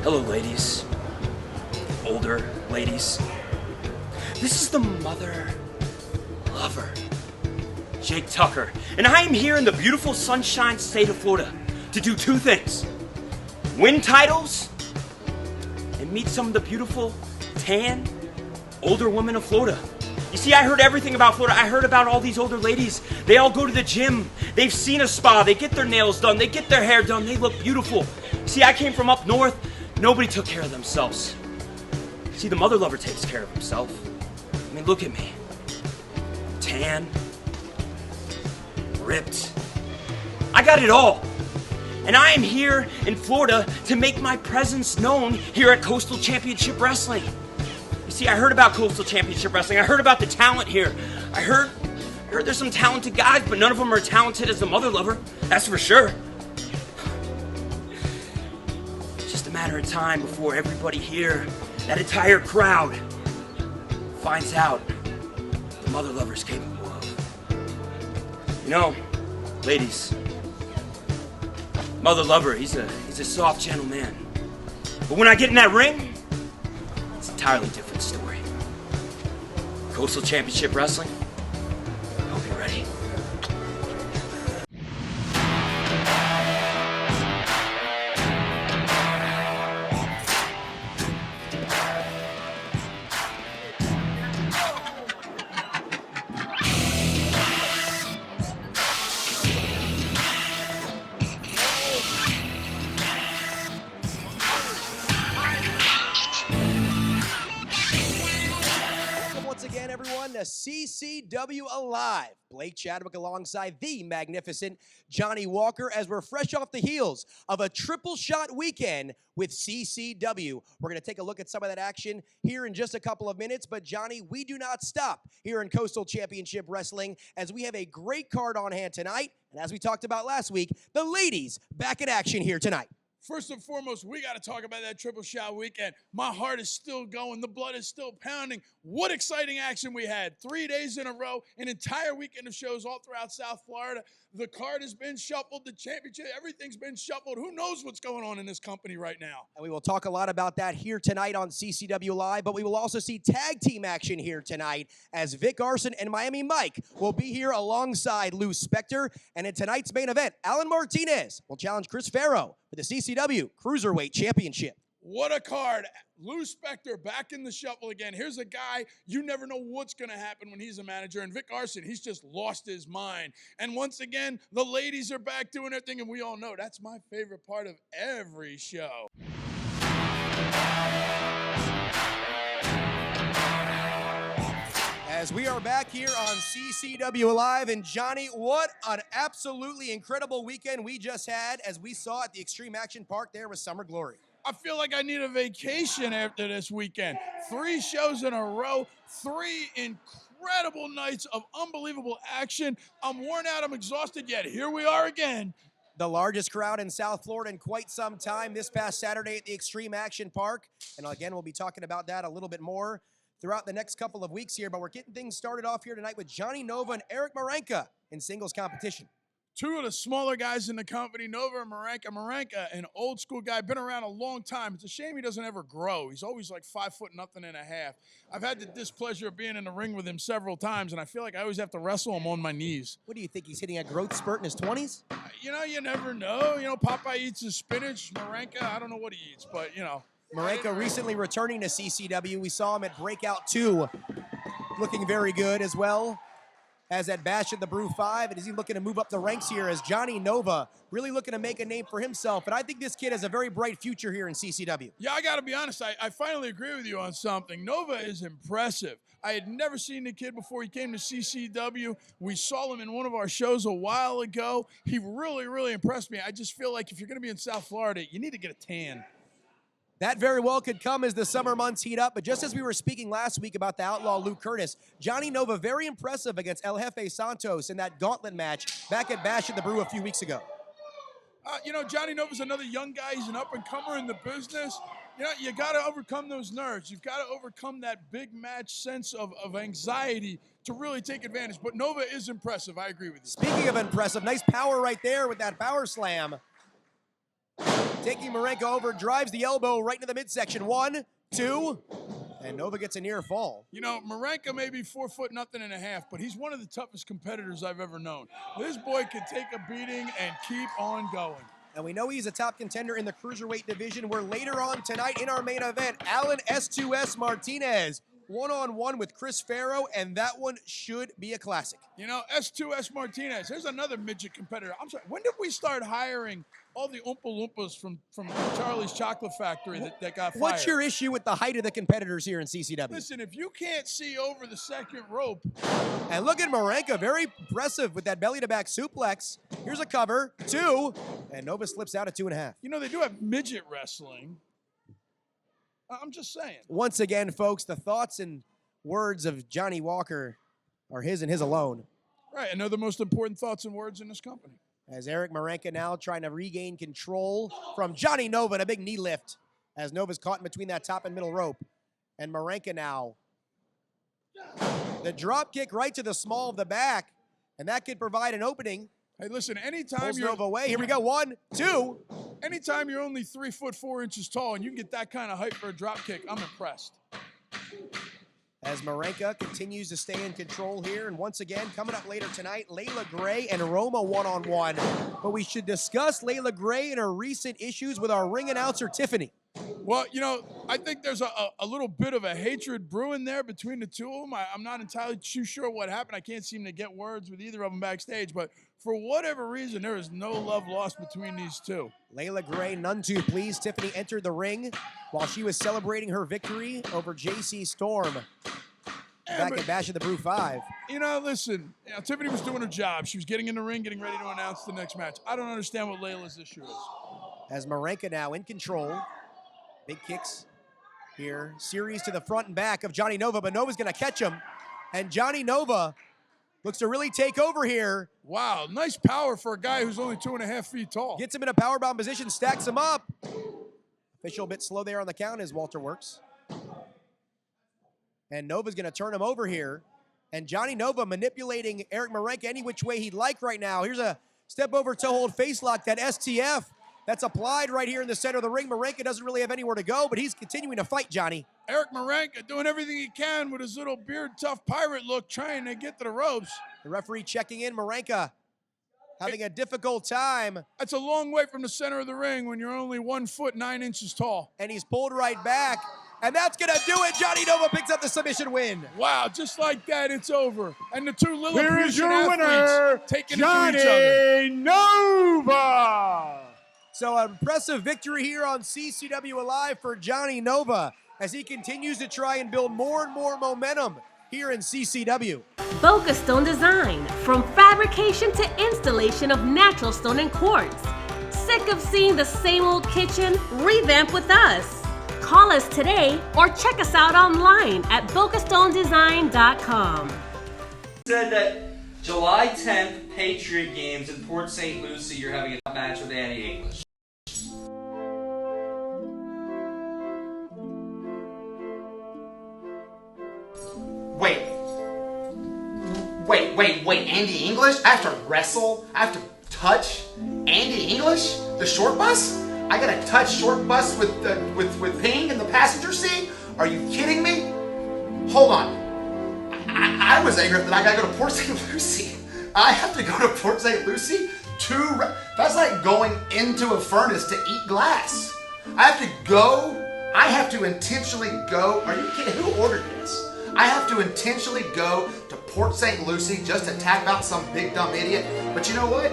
Hello, ladies. Older ladies. This is the mother lover, Jake Tucker, and I am here in the beautiful sunshine state of Florida to do two things: win titles and meet some of the beautiful, tan, older women of Florida. You see, I heard everything about Florida. I heard about all these older ladies. They all go to the gym. They've seen a spa. They get their nails done. They get their hair done. They look beautiful. See, I came from up north. Nobody took care of themselves. See, the mother lover takes care of himself. I mean, look at me. Tan. Ripped. I got it all. And I am here in Florida to make my presence known here at Coastal Championship Wrestling. You see, I heard about Coastal Championship Wrestling. I heard about the talent here. I heard there's some talented guys, but none of them are talented as the mother lover. That's for sure. It's just a matter of time before everybody here, that entire crowd, finds out the mother lover's capable of. You know, ladies, mother lover, he's a soft, gentle man. But when I get in that ring, it's an entirely different story. Coastal Championship Wrestling, I'll be ready. CCW Alive. Blake Chadwick alongside the magnificent Johnny Walker as we're fresh off the heels of a triple shot weekend with CCW. We're going to take a look at some of that action here in just a couple of minutes, but Johnny, we do not stop here in Coastal Championship Wrestling as we have a great card on hand tonight, and as we talked about last week, the ladies back in action here tonight. First and foremost, we got to talk about that triple shot weekend. My heart is still going. The blood is still pounding. What exciting action we had. 3 days in a row, an entire weekend of shows all throughout South Florida. The card has been shuffled. The championship, everything's been shuffled. Who knows what's going on in this company right now? And we will talk a lot about that here tonight on CCW Live, but we will also see tag team action here tonight as Vic Arson and Miami Mike will be here alongside Lou Spector. And in tonight's main event, Alan Martinez will challenge S2S-Farrow for the CCW Cruiserweight Championship. What a card. Lou Spector back in the shuffle again. Here's a guy, you never know what's going to happen when he's a manager. And Vic Arson, he's just lost his mind. And once again, the ladies are back doing their thing. And we all know that's my favorite part of every show. As we are back here on CCW Live, and Johnny, what an absolutely incredible weekend we just had as we saw at the Extreme Action Park there with Summer Glory. I feel like I need a vacation after this weekend. 3 shows in a row, 3 incredible nights of unbelievable action. I'm worn out, I'm exhausted, yet here we are again. The largest crowd in South Florida in quite some time this past Saturday at the Extreme Action Park. And again, we'll be talking about that a little bit more throughout the next couple of weeks here, but we're getting things started off here tonight with Jonny Nova and Marenka in singles competition. 2 of the smaller guys in the company, Nova and Marenka. Marenka, an old school guy, been around a long time. It's a shame he doesn't ever grow. He's always like 5'0.5". I've had the displeasure of being in the ring with him several times, and I feel like I always have to wrestle him on my knees. What do you think? He's hitting a growth spurt in his 20s? You know, you never know. You know, Popeye eats his spinach. Marenka, I don't know what he eats, but, you know. Marenka recently returning to CCW. We saw him at Breakout 2, looking very good as well as at Bash at the Brew 5. And is he looking to move up the ranks here as Jonny Nova really looking to make a name for himself? And I think this kid has a very bright future here in CCW. Yeah, I got to be honest. I finally agree with you on something. Nova is impressive. I had never seen the kid before he came to CCW. We saw him in one of our shows a while ago. He really, really impressed me. I just feel like if you're going to be in South Florida, you need to get a tan. That very well could come as the summer months heat up, but just as we were speaking last week about the outlaw Luke Curtis, Jonny Nova very impressive against El Jefe Santos in that gauntlet match back at Bash at the Brew a few weeks ago. You know, Jonny Nova's another young guy. He's an up-and-comer in the business. You know, you got to overcome those nerves. You've got to overcome that big match sense of anxiety to really take advantage. But Nova is impressive. I agree with you. Speaking of impressive, nice power right there with that power slam. taking Marenka over, drives the elbow right into the midsection. 1, 2, and Nova gets a near fall. You know, Marranca may be 4'0.5", but he's one of the toughest competitors I've ever known. This boy can take a beating and keep on going. And we know he's a top contender in the Cruiserweight division, where later on tonight in our main event, Alan S2S Martinez, one-on-one with S2S-Farrow, and that one should be a classic. You know, S2S Martinez, here's another midget competitor. I'm sorry, when did we start hiring all the Oompa Loompas from Charlie's Chocolate Factory that got fired? What's your issue with the height of the competitors here in CCW? Listen, if you can't see over the second rope. And look at Marenka, very impressive with that belly-to-back suplex. Here's a cover, 2, and Nova slips out at 2.5. You know, they do have midget wrestling. I'm just saying. Once again, folks, the thoughts and words of Johnny Walker are his and his alone. Right, and they're the most important thoughts and words in this company. As Eric Marenka now trying to regain control from Jonny Nova and a big knee lift, as Nova's caught in between that top and middle rope. And Marenka now, the drop kick right to the small of the back, and that could provide an opening. Hey, listen, anytime Pulls you're Nova away. Here we go, 1, 2. Anytime you're only 3'4" tall and you can get that kind of height for a drop kick, I'm impressed. As Marenka continues to stay in control here, and once again, coming up later tonight, Layla Gray and Roma one-on-one. But we should discuss Layla Gray and her recent issues with our ring announcer, Tiffany. Well, you know, I think there's a little bit of a hatred brewing there between the two of them. I'm not entirely too sure what happened. I can't seem to get words with either of them backstage, but for whatever reason, there is no love lost between these two. Layla Gray, none too pleased. Tiffany entered the ring while she was celebrating her victory over JC Storm back at Bash of the Brew 5. You know, listen, you know, Tiffany was doing her job. She was getting in the ring, getting ready to announce the next match. I don't understand what Layla's issue is. As Marenka now in control. Big kicks here. Series to the front and back of Jonny Nova, but Nova's going to catch him. And Jonny Nova looks to really take over here. Wow, nice power for a guy who's only 2.5 feet tall. Gets him in a powerbomb position, stacks him up. Official a bit slow there on the count as Walter works. And Nova's going to turn him over here. And Jonny Nova manipulating Eric Marenka any which way he'd like right now. Here's a step over toe hold face lock, that STF. That's applied right here in the center of the ring. Marenka doesn't really have anywhere to go, but he's continuing to fight, Johnny. Eric Marenka doing everything he can with his little beard tough pirate look, trying to get to the ropes. The referee checking in. Marenka having a difficult time. That's a long way from the center of the ring when you're only 1 foot 9 inches tall. And he's pulled right back. And that's going to do it. Jonny Nova picks up the submission win. Wow, just like that, it's over. And the two Here is Lilliputian your winner, athletes taking it to each other. Jonny Nova. So an impressive victory here on CCW Alive for Jonny Nova as he continues to try and build more and more momentum here in CCW. Boca Stone Design, from fabrication to installation of natural stone and quartz. Sick of seeing the same old kitchen? Revamp with us. Call us today or check us out online at bocastonedesign.com. Said that July 10th, Patriot Games in Port St. Lucie, you're having a match with Annie English. Wait, Andy English? I have to wrestle? I have to touch Andy English? The short bus? I gotta touch short bus with Ping in the passenger seat? Are you kidding me? Hold on. I was angry that I gotta go to Port St. Lucie. I have to go to Port St. Lucie? That's like going into a furnace to eat glass. I have to intentionally go. Are you kidding? Who ordered this? I have to intentionally go to Port St. Lucie just to tap out some big dumb idiot. But you know what?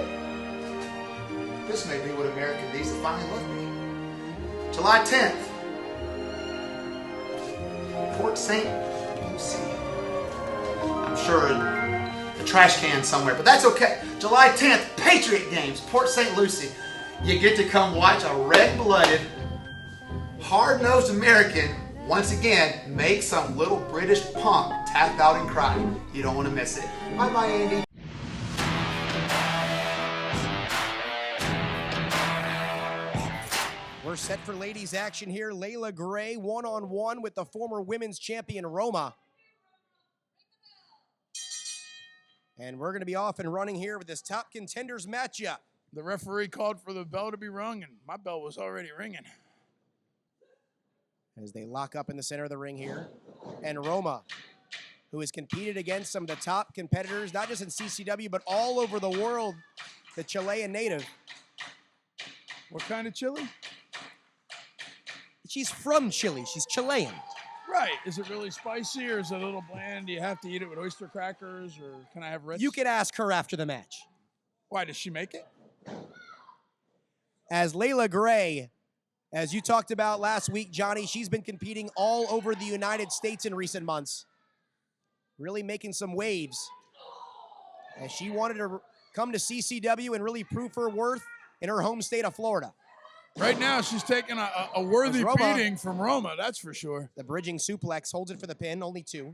This may be what America needs to finally love me. July 10th. Port St. Lucie. I'm sure the trash can somewhere, but that's okay. July 10th, Patriot Games, Port St. Lucie. You get to come watch a red-blooded, hard-nosed American once again make some little British punk tap out and cry. You don't want to miss it. Bye-bye, Andy. We're set for ladies action here. Layla Gray one-on-one with the former women's champion Roma. And we're going to be off and running here with this top contenders matchup. The referee called for the bell to be rung, and my bell was already ringing. As they lock up in the center of the ring here. And Roma, who has competed against some of the top competitors, not just in CCW, but all over the world, the Chilean native. What kind of chili? She's from Chile. She's Chilean. Right. Is it really spicy or is it a little bland? Do you have to eat it with oyster crackers or can I have Ritz? You can ask her after the match. Why, does she make it? As Layla Gray, as you talked about last week, Johnny, she's been competing all over the United States in recent months. Really making some waves. As she wanted to come to CCW and really prove her worth in her home state of Florida. Right now, she's taking a worthy beating from Roma, that's for sure. The bridging suplex holds it for the pin, only 2.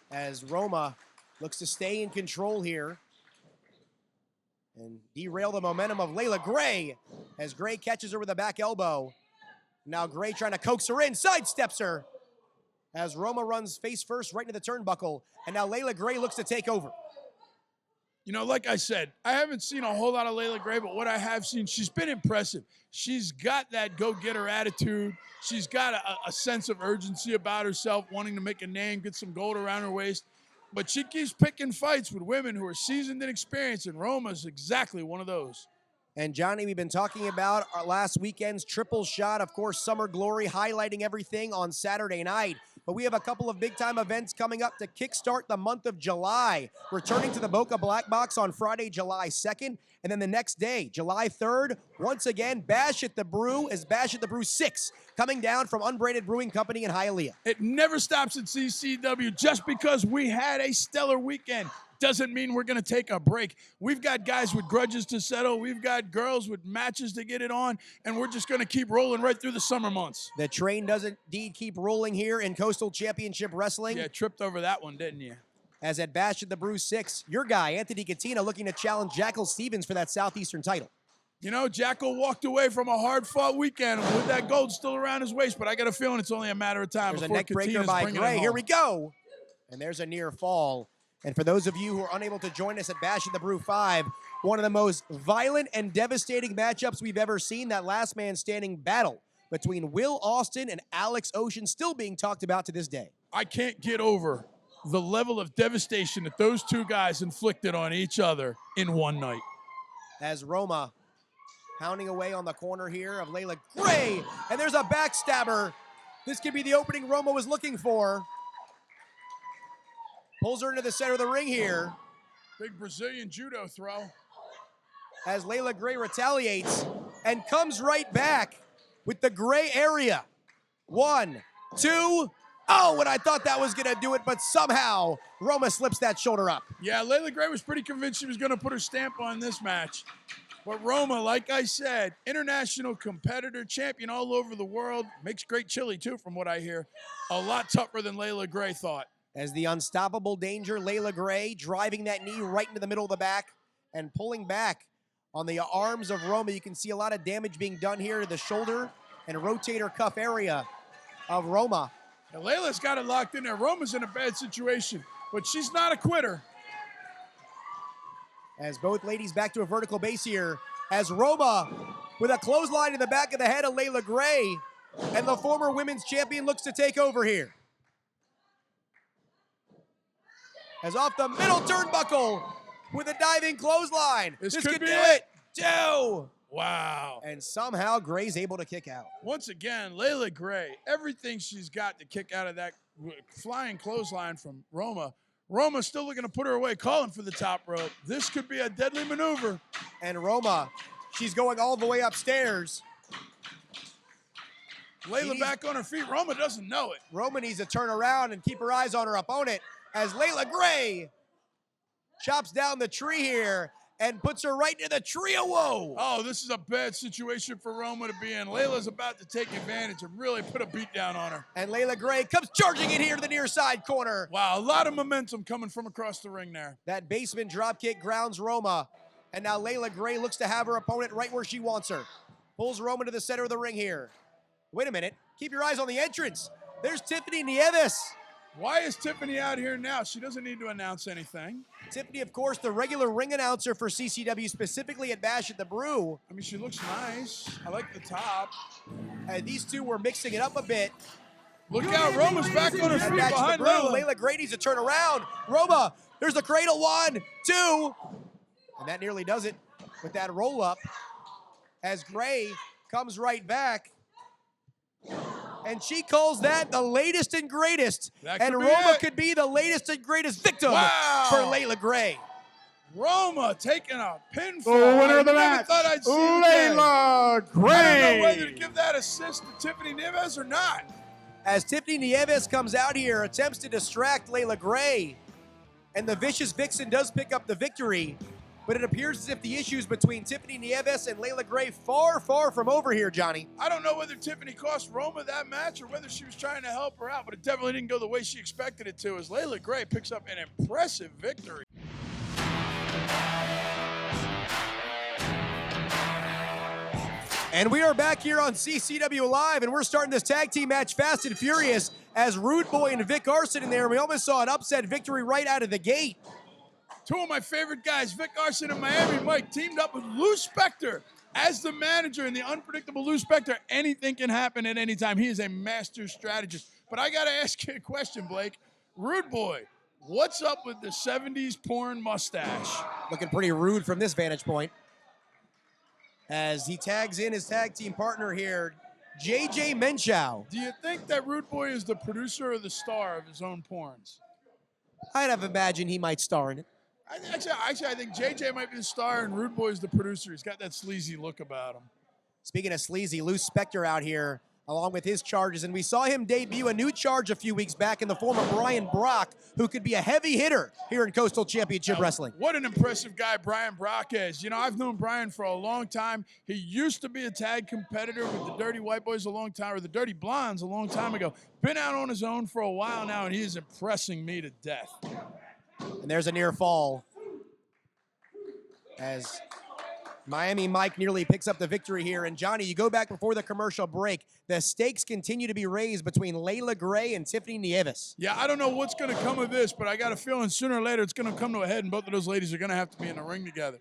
As Roma looks to stay in control here and derail the momentum of Layla Gray as Gray catches her with a back elbow. Now Gray trying to coax her in, sidesteps her as Roma runs face first right into the turnbuckle, and now Layla Gray looks to take over. You know, like I said, I haven't seen a whole lot of Layla Gray, but what I have seen, she's been impressive. She's got that go-getter attitude. She's got a sense of urgency about herself, wanting to make a name, get some gold around her waist. But she keeps picking fights with women who are seasoned and experienced, and Roma's exactly one of those. And Johnny, we've been talking about our last weekend's triple shot, of course, Summer Glory, highlighting everything on Saturday night. But we have a couple of big-time events coming up to kickstart the month of July. Returning to the Boca Black Box on Friday, July 2nd. And then the next day, July 3rd, once again, Bash at the Brew is Bash at the Brew 6, coming down from Unbraided Brewing Company in Hialeah. It never stops at CCW. Just because we had a stellar weekend doesn't mean we're going to take a break. We've got guys with grudges to settle. We've got girls with matches to get it on, and we're just going to keep rolling right through the summer months. The train does indeed keep rolling here in Coastal Championship Wrestling. Yeah, tripped over that one, didn't you? As at Bash at the Brew 6, your guy, Anthony Cattina, looking to challenge Jackal Stevens for that Southeastern title. You know, Jackal walked away from a hard-fought weekend with that gold still around his waist, but I got a feeling it's only a matter of time. There's a neck breaker by Gray. Here we go. And there's a near fall. And for those of you who are unable to join us at Bash at the Brew 5, one of the most violent and devastating matchups we've ever seen, that last man standing battle between Will Austin and Alex Ocean, still being talked about to this day. I can't get over the level of devastation that those two guys inflicted on each other in one night. As Roma pounding away on the corner here of Layla Gray, and there's a backstabber. This could be the opening Roma was looking for. Pulls her into the center of the ring here. Big Brazilian judo throw. As Layla Gray retaliates and comes right back with the gray area. 1, 2. Oh, and I thought that was going to do it, but somehow Roma slips that shoulder up. Yeah, Layla Gray was pretty convinced she was going to put her stamp on this match. But Roma, like I said, international competitor, champion all over the world. Makes great chili, too, from what I hear. A lot tougher than Layla Gray thought. As the unstoppable danger, Layla Gray driving that knee right into the middle of the back and pulling back on the arms of Roma. You can see a lot of damage being done here to the shoulder and rotator cuff area of Roma. Now, Layla's got it locked in there. Roma's in a bad situation, but she's not a quitter. As both ladies back to a vertical base here, as Roma with a clothesline in the back of the head of Layla Gray, and the former women's champion looks to take over here. As off the middle turnbuckle with a diving clothesline. This could be do it. 2. Wow. And somehow Gray's able to kick out. Once again, Layla Gray, everything she's got to kick out of that flying clothesline from Roma. Roma's still looking to put her away, calling for the top rope. This could be a deadly maneuver. And Roma, she's going all the way upstairs. Layla back on her feet. Roma doesn't know it. Roma needs to turn around and keep her eyes on her opponent as Layla Gray chops down the tree here and puts her right into the tree of woe. Oh, this is a bad situation for Roma to be in. Layla's about to take advantage and really put a beat down on her. And Layla Gray comes charging in here to the near side corner. Wow, a lot of momentum coming from across the ring there. That basement dropkick grounds Roma. And now Layla Gray looks to have her opponent right where she wants her. Pulls Roma to the center of the ring here. Wait a minute. Keep your eyes on the entrance. There's Tiffany Nieves Why is Tiffany out here now? She doesn't need to announce anything. Tiffany, of course, the regular ring announcer for CCW, specifically at Bash at the Brew. I mean, she looks nice. I like the top. And these two were mixing it up a bit. Look out, Roma's back on her feet Back to the behind Brew. Layla. Layla Gray needs to turn around. Roma, there's the cradle, 1, 2. And that nearly does it with that roll up as Gray comes right back. And she calls that the latest and greatest. And Roma could be the latest and greatest victim for Layla Gray. Roma taking a pinfall. The winner of the I never match, thought I'd see Layla Gray. I don't know whether to give that assist to Tiffany Nieves or not. As Tiffany Nieves comes out here, attempts to distract Layla Gray. And the Vicious Vixen does pick up the victory. But it appears as if the issues between Tiffany Nieves and Layla Gray far, far from over here, Johnny. I don't know whether Tiffany cost Roma that match or whether she was trying to help her out, but it definitely didn't go the way she expected it to, as Layla Gray picks up an impressive victory. And we are back here on CCW Live, and we're starting this tag team match fast and furious as Rude Boy and Vic Arson in there. We almost saw an upset victory right out of the gate. Two of my favorite guys, Vic Arson and Miami Mike, teamed up with Lou Spector as the manager, and the unpredictable Lou Spector. Anything can happen at any time. He is a master strategist. But I got to ask you a question, Blake. Rude Boy, what's up with the 70s porn mustache? Looking pretty rude from this vantage point. As he tags in his tag team partner here, JJ Menchow. Do you think that Rude Boy is the producer or the star of his own porns? I'd have imagined he might star in it. Actually, I think JJ might be the star and Rude Boy is the producer. He's got that sleazy look about him. Speaking of sleazy, Lou Spector out here, along with his charges, and we saw him debut a new charge a few weeks back in the form of Brian Brock, who could be a heavy hitter here in Coastal Championship Wrestling. What an impressive guy Brian Brock is. You know, I've known Brian for a long time. He used to be a tag competitor with the Dirty White Boys a long time, or the Dirty Blondes a long time ago. Been out on his own for a while now, and he is impressing me to death. And there's a near fall as Miami Mike nearly picks up the victory here. And Johnny, you go back before the commercial break. The stakes continue to be raised between Layla Gray and Tiffany Nieves. Yeah, I don't know what's going to come of this, but I got a feeling sooner or later it's going to come to a head, and both of those ladies are going to have to be in the ring together.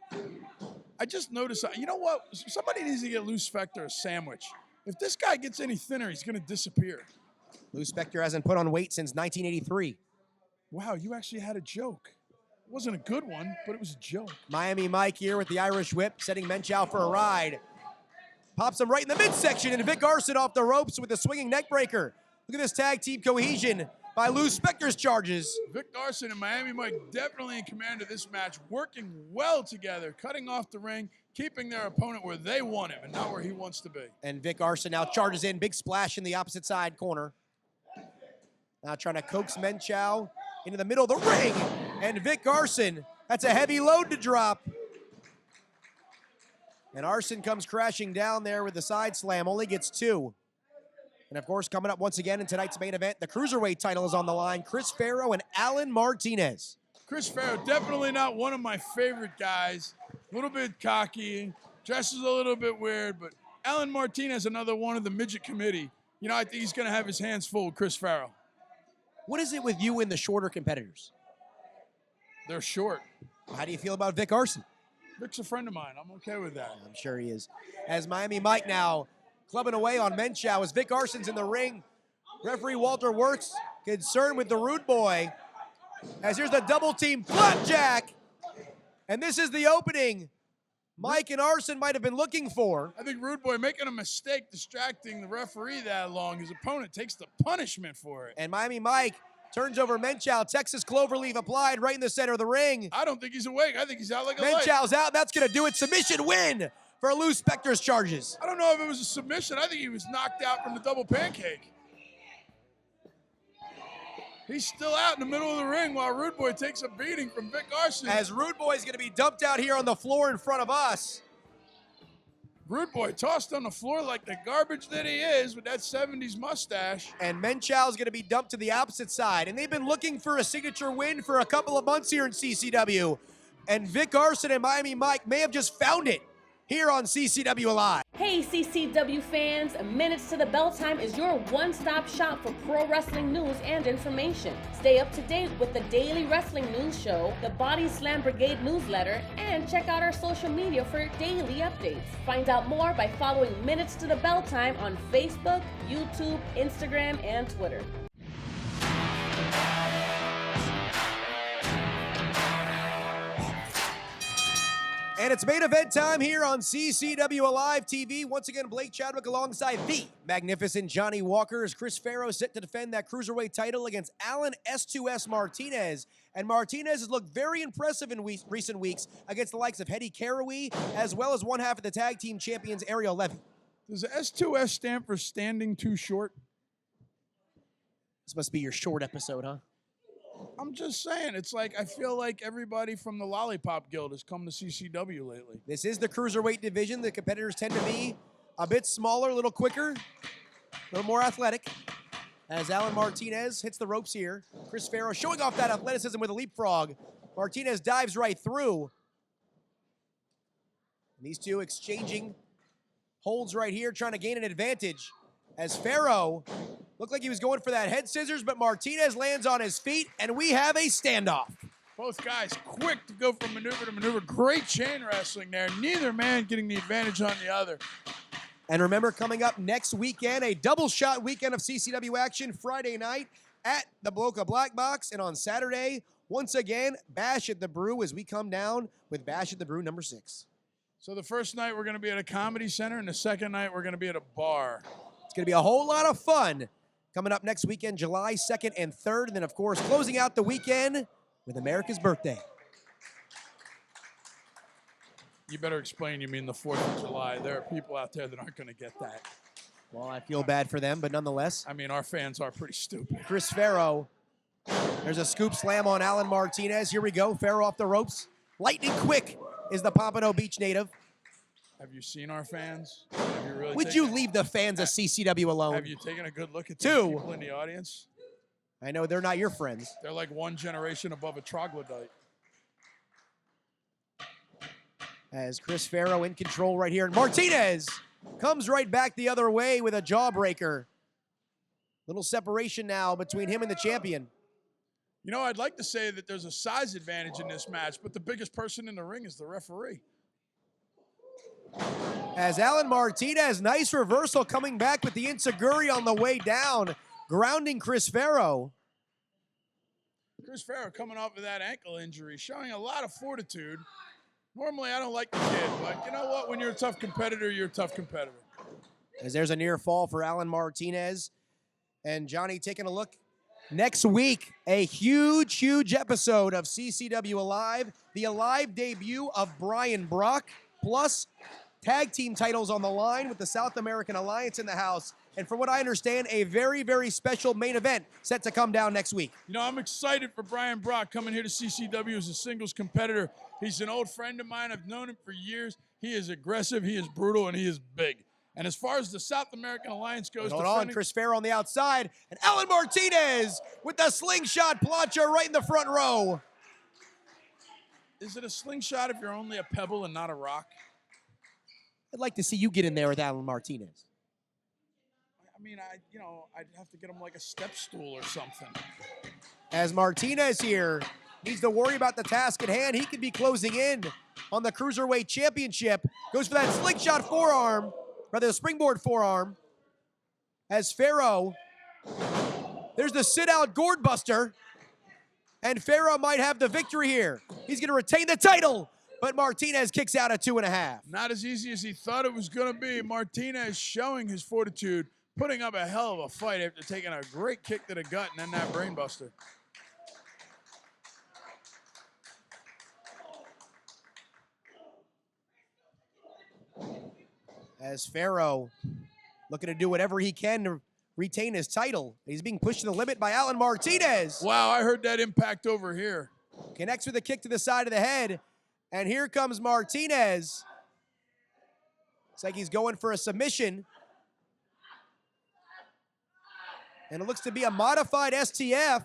I just noticed, you know what? Somebody needs to get Lou Spector a sandwich. If this guy gets any thinner, he's going to disappear. Lou Spector hasn't put on weight since 1983. Wow, you actually had a joke. It wasn't a good one, but it was a joke. Miami Mike here with the Irish whip, setting Menchow for a ride. Pops him right in the midsection, and Vic Arson off the ropes with a swinging neck breaker. Look at this tag team cohesion by Lou Spector's charges. Vic Arson and Miami Mike definitely in command of this match, working well together, cutting off the ring, keeping their opponent where they want him and not where he wants to be. And Vic Arson now charges in, big splash in the opposite side corner. Now trying to coax Menchow into the middle of the ring. And Vic Arson, that's a heavy load to drop. And Arson comes crashing down there with the side slam, only gets 2. And of course, coming up once again in tonight's main event, the Cruiserweight title is on the line. Chris Farrow and Alan Martinez. Chris Farrow, definitely not one of my favorite guys. A little bit cocky, dresses a little bit weird, but Alan Martinez, another one of the midget committee. You know, I think he's going to have his hands full with Chris Farrow. What is it with you and the shorter competitors? They're short. How do you feel about Vic Arson? Vic's a friend of mine. I'm okay with that. I'm sure he is. As Miami Mike now clubbing away on Menchow as Vic Arson's in the ring. Referee Walter Wirtz concerned with the Rude Boy. As here's the double team flapjack. And this is the opening Mike and Arson might have been looking for. I think Rude Boy making a mistake distracting the referee that long. His opponent takes the punishment for it. And Miami Mike turns over Menchow. Texas Cloverleaf applied right in the center of the ring. I don't think he's awake. I think he's out like a light. Menchow's out. That's going to do it. Submission win for Lou Spector's charges. I don't know if it was a submission. I think he was knocked out from the double pancake. He's still out in the middle of the ring while Rude Boy takes a beating from Vic Arson. As Rude Boy is going to be dumped out here on the floor in front of us. Rude Boy tossed on the floor like the garbage that he is with that 70s mustache. And Menchow is going to be dumped to the opposite side. And they've been looking for a signature win for a couple of months here in CCW. And Vic Arson and Miami Mike may have just found it here on CCW Live. Hey, Hey CCW fans, Minutes to the Bell Time is your one-stop shop for pro wrestling news and information. Stay up to date with the daily wrestling news show, the Body Slam Brigade newsletter, and check out our social media for daily updates. Find out more by following Minutes to the Bell Time on Facebook, YouTube, Instagram, and Twitter. And it's main event time here on CCW Alive TV. Once again, Blake Chadwick alongside the magnificent Johnny Walker as Chris Farrow set to defend that Cruiserweight title against Alan S2S Martinez. And Martinez has looked very impressive in recent weeks against the likes of Hedy Carraway, as well as one half of the tag team champions, Ariel Levy. Does S2S stand for standing too short? This must be your short episode, huh? I'm just saying, it's like I feel like everybody from the Lollipop Guild has come to CCW lately. This is the Cruiserweight division. The competitors tend to be a bit smaller, a little quicker, a little more athletic. As Alan Martinez hits the ropes here. Chris Farrow showing off that athleticism with a leapfrog. Martinez dives right through. And these two exchanging holds right here, trying to gain an advantage. As Farrow looked like he was going for that head scissors, but Martinez lands on his feet, and we have a standoff. Both guys quick to go from maneuver to maneuver. Great chain wrestling there. Neither man getting the advantage on the other. And remember, coming up next weekend, a double shot weekend of CCW action Friday night at the Boca Black Box. And on Saturday, once again, Bash at the Brew as we come down with Bash at the Brew number 6. So the first night we're going to be at a comedy center, and the second night we're going to be at a bar. It's going to be a whole lot of fun coming up next weekend, July 2nd and 3rd. And then, of course, closing out the weekend with America's birthday. You better explain you mean the 4th of July. There are people out there that aren't going to get that. Well, I feel bad for them, but nonetheless. I mean, our fans are pretty stupid. Chris Farrow. There's a scoop slam on Alan Martinez. Here we go. Farrow off the ropes. Lightning quick is the Pompano Beach native. Have you seen our fans? Have you really Would you leave the fans of CCW alone? Have you taken a good look at these Two. people in the audience? I know they're not your friends. They're like one generation above a troglodyte. As Chris Farrow in control right here. And Martinez comes right back the other way with a jawbreaker. Little separation now between him and the champion. You know, I'd like to say that there's a size advantage in this match, but the biggest person in the ring is the referee. As Alan Martinez, nice reversal coming back with the Inseguri on the way down, grounding Chris Farrow. Chris Farrow coming off of that ankle injury, showing a lot of fortitude. Normally, I don't like the kid, but you know what? When you're a tough competitor, you're a tough competitor. As there's a near fall for Alan Martinez. And Johnny taking a look. Next week, a huge, huge episode of CCW Alive. The Alive debut of Brian Brock, plus tag team titles on the line with the South American Alliance in the house. And from what I understand, a very, very special main event set to come down next week. You know, I'm excited for Brian Brock coming here to CCW as a singles competitor. He's an old friend of mine. I've known him for years. He is aggressive, he is brutal, and he is big. And as far as the South American Alliance goes, hold on, Chris Farrow on the outside, and Alan Martinez with the slingshot plancha right in the front row. Is it a slingshot if you're only a pebble and not a rock? I'd like to see you get in there with Alan Martinez. I mean, I'd have to get him like a step stool or something. As Martinez here needs to worry about the task at hand, he could be closing in on the Cruiserweight Championship. Goes for that slingshot forearm, rather the springboard forearm. As Farrow, there's the sit-out gourd buster. And Farrow might have the victory here. He's going to retain the title, but Martinez kicks out at 2.5. Not as easy as he thought it was going to be. Martinez showing his fortitude, putting up a hell of a fight after taking a great kick to the gut and then that brainbuster. As Farrow looking to do whatever he can to retain his title. He's being pushed to the limit by Alan Martinez. Wow, I heard that impact over here. Connects with a kick to the side of the head. And here comes Martinez. It's like he's going for a submission. And it looks to be a modified STF.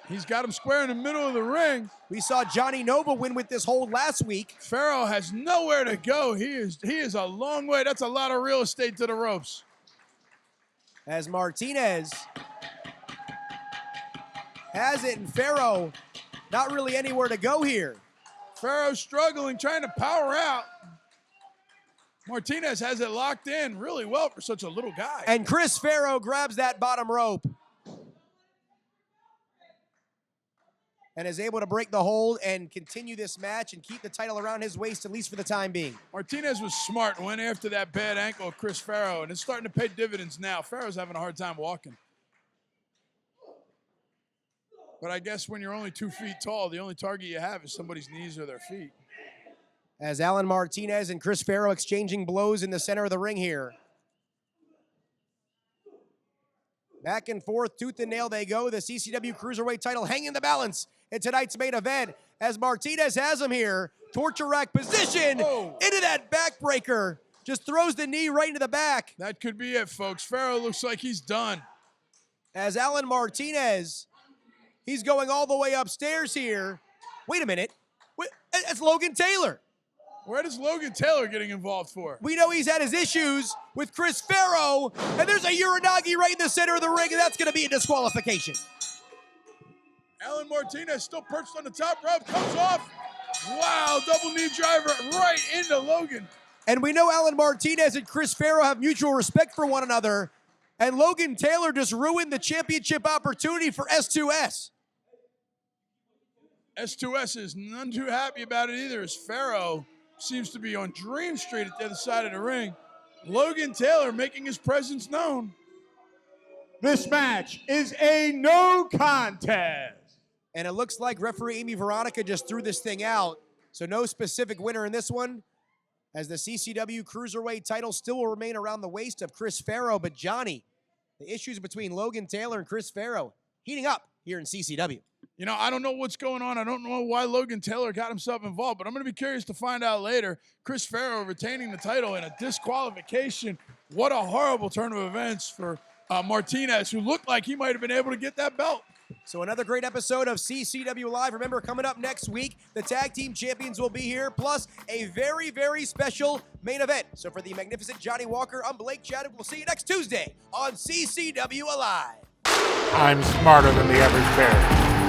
He's got him square in the middle of the ring. We saw Jonny Nova win with this hold last week. Farrow has nowhere to go. He is a long way. That's a lot of real estate to the ropes. As Martinez has it, and Farrow not really anywhere to go here. Farrow struggling, trying to power out. Martinez has it locked in really well for such a little guy. And Chris Farrow grabs that bottom rope and is able to break the hold and continue this match and keep the title around his waist, at least for the time being. Martinez was smart and went after that bad ankle of Chris Farrow, and it's starting to pay dividends now. Farrow's having a hard time walking. But I guess when you're only 2 feet tall, the only target you have is somebody's knees or their feet. As Alan Martinez and Chris Farrow exchanging blows in the center of the ring here. Back and forth, tooth and nail they go. The CCW Cruiserweight title hanging in the balance in tonight's main event as Martinez has him here. Torture rack position into that backbreaker. Just throws the knee right into the back. That could be it, folks. Farrow looks like he's done. As Alan Martinez, he's going all the way upstairs here. Wait a minute. It's Logan Taylor. Where does Logan Taylor getting involved for? We know he's had his issues with Chris Farrow, and there's a Uranagi right in the center of the ring, and that's going to be a disqualification. Alan Martinez still perched on the top rope, comes off. Wow, double knee driver right into Logan. And we know Alan Martinez and Chris Farrow have mutual respect for one another, and Logan Taylor just ruined the championship opportunity for S2S. S2S is none too happy about it either, as Farrow seems to be on Dream Street at the other side of the ring. Logan Taylor making his presence known. This match is a no contest. And it looks like referee Amy Veronica just threw this thing out. So no specific winner in this one, as the CCW Cruiserweight title still will remain around the waist of Chris Farrow. But Johnny, the issues between Logan Taylor and Chris Farrow heating up here in CCW. You know, I don't know what's going on. I don't know why Logan Taylor got himself involved, but I'm going to be curious to find out later. Chris Farrow retaining the title in a disqualification. What a horrible turn of events for Martinez, who looked like he might have been able to get that belt. So another great episode of CCW Live. Remember, coming up next week, the tag team champions will be here, plus a very, very special main event. So for the magnificent Johnny Walker, I'm Blake Chadwick. We'll see you next Tuesday on CCW Live. I'm smarter than the average bear.